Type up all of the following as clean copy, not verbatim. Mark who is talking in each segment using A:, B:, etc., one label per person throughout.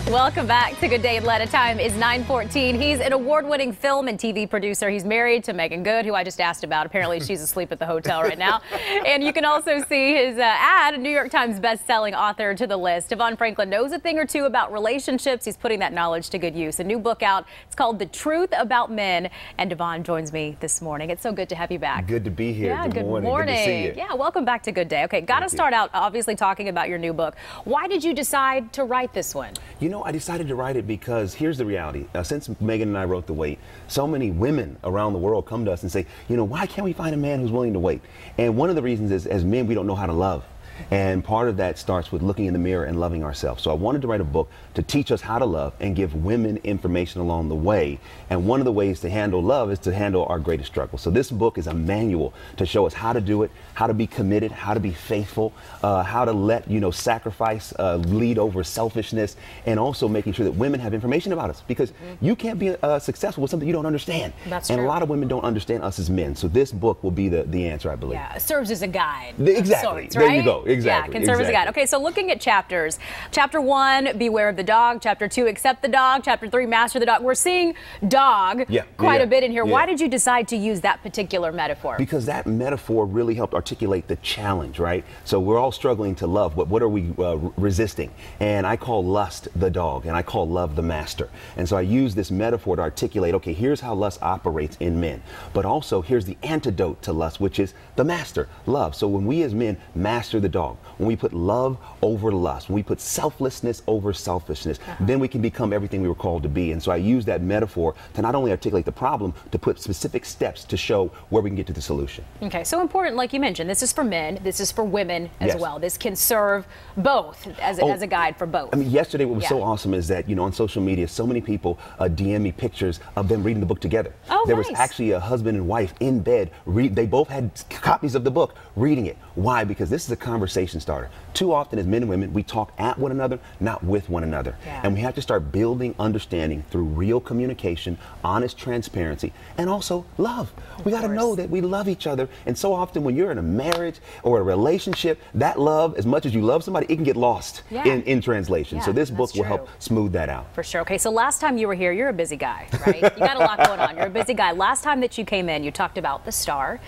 A: Welcome back to Good Day Atlanta. Time is 9:14. He's an award-winning film and TV producer. He's married to Megan Good, who I just asked about. Apparently, she's asleep at the hotel right now. And you can also see his ad, New York Times best-selling author to the list. DeVon Franklin knows a thing or two about relationships. He's putting that knowledge to good use. A new book out. It's called The Truth About Men. And DeVon joins me this morning. It's so good to have you back.
B: Good to be here.
A: Yeah, good morning.
B: Good to see you.
A: Yeah, welcome back to Good Day. Okay, got to start out obviously talking about your new book. Why did you decide to write this one?
B: You know, I decided to write it because here's the reality. Since Megan and I wrote The Wait, so many women around the world come to us and say, you know, why can't we find a man who's willing to wait? And one of the reasons is, as men, we don't know how to love. And part of that starts with looking in the mirror and loving ourselves. So I wanted to write a book to teach us how to love and give women information along the way. And one of the ways to handle love is to handle our greatest struggle. So this book is a manual to show us how to do it, how to be committed, how to be faithful, how to let, sacrifice lead over selfishness, and also making sure that women have information about us, because you can't be successful with something you don't understand.
A: That's
B: and
A: true.
B: a lot of women don't understand us as men. So this book will be the answer, I believe.
A: Yeah, it serves as a guide.
B: Exactly.
A: Sorts,
B: There
A: right?
B: you go. Exactly.
A: Yeah, can serve as a guide. Okay, so looking at chapters. Chapter 1, beware of the dog. Chapter 2, accept the dog. Chapter 3, master the dog. We're seeing dog quite a bit in here.
B: Yeah.
A: Why did you decide to use that particular metaphor?
B: Because that metaphor really helped articulate the challenge, right? So we're all struggling to love, but what are we resisting? And I call lust the dog, and I call love the master. And so I use this metaphor to articulate, okay, here's how lust operates in men. But also, here's the antidote to lust, which is the master, love. So when we as men master the dog, when we put love over lust, when we put selflessness over selfishness, then we can become everything we were called to be. And so I use that metaphor to not only articulate the problem, to put specific steps to show where we can get to the solution.
A: Okay, so important, like you mentioned, this is for men, this is for women as well. This can serve both as a guide for both.
B: I mean, yesterday what was so awesome is that, on social media, so many people DM me pictures of them reading the book together.
A: Oh,
B: there
A: nice.
B: was actually a husband and wife in bed. They both had copies of the book, reading it. Why? Because this is a conversation starter. Too often as men and women, we talk at one another, not with one another. And we have to start building understanding through real communication, honest transparency, and also love. We got to know that we love each other. And so often when you're in a marriage or a relationship, that love, as much as you love somebody, it can get lost in translation. So this book will help smooth that out.
A: For sure. Okay, so last time you were here, you're a busy guy, right? You got a lot going on. You're a busy guy. Last time that you came in, you talked about The Star,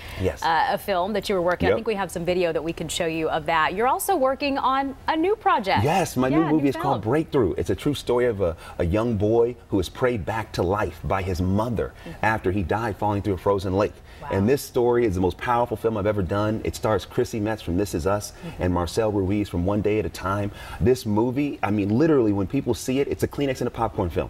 A: a film that you were working on. I think we have some video that we can show you of that. You're also working on a new project.
B: Yes, my new movie is called Breakthrough. It's a true story of a young boy who was prayed back to life by his mother after he died falling through a frozen lake. And this story is the most powerful film I've ever done. It stars Chrissy Metz from This Is Us and Marcel Ruiz from One Day at a Time. This movie, I mean, literally, when people see it, it's a Kleenex and a popcorn film.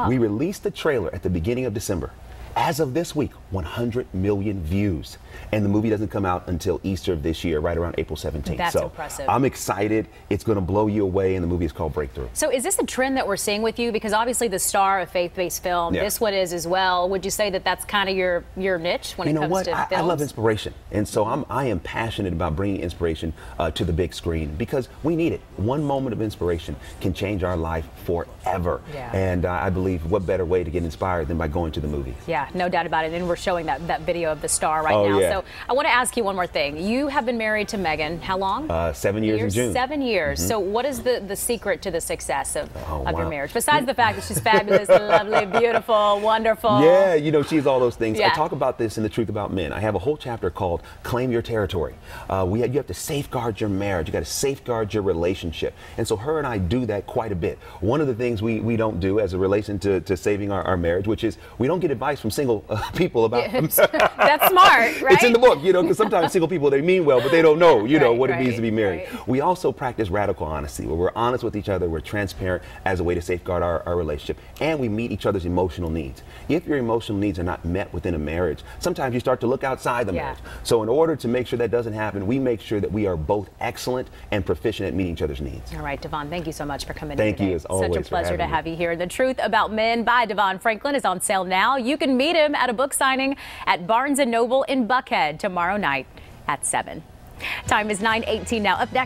B: We released the trailer at the beginning of December. As of this week, 100 million views. And the movie doesn't come out until Easter of this year, right around April 17th.
A: That's impressive.
B: I'm excited. It's going to blow you away, and the movie is called Breakthrough. So
A: is this a trend that we're seeing with you? Because obviously The Star, a faith-based film, this one is as well. Would you say that that's kind of your niche when it comes to films?
B: I love inspiration. And so I am passionate about bringing inspiration to the big screen, because we need it. One moment of inspiration can change our life forever. And I believe what better way to get inspired than by going to the movies.
A: Yeah, no doubt about it. And we're showing that video of The Star right now. So I want to ask you one more thing. You have been married to Megan how long?
B: 7 years in June.
A: 7 years. So what is the secret to the success of your marriage? Besides the fact that she's fabulous, lovely, beautiful, wonderful.
B: Yeah, she's all those things. I talk about this in The Truth About Men. I have a whole chapter called Claim Your Territory. You have to safeguard your marriage. You got to safeguard your relationship. And so her and I do that quite a bit. One of the things we don't do as a relation to saving our marriage, which is we don't get advice from single people about
A: That's smart, right?
B: It's in the book, because sometimes single people, they mean well, but they don't know, what it means to be married. We also practice radical honesty, where we're honest with each other, we're transparent as a way to safeguard our relationship, and we meet each other's emotional needs. If your emotional needs are not met within a marriage, sometimes you start to look outside the marriage. So in order to make sure that doesn't happen, we make sure that we are both excellent and proficient at meeting each other's needs. All right, DeVon, thank you so much for coming in today. Thank you, as always.
A: Such a pleasure to have you here. The Truth About Men by DeVon Franklin is on sale now. You can meet him at a book signing at Barnes & Noble in Buckhead tomorrow night at 7. Time is 9:18 now. Up next.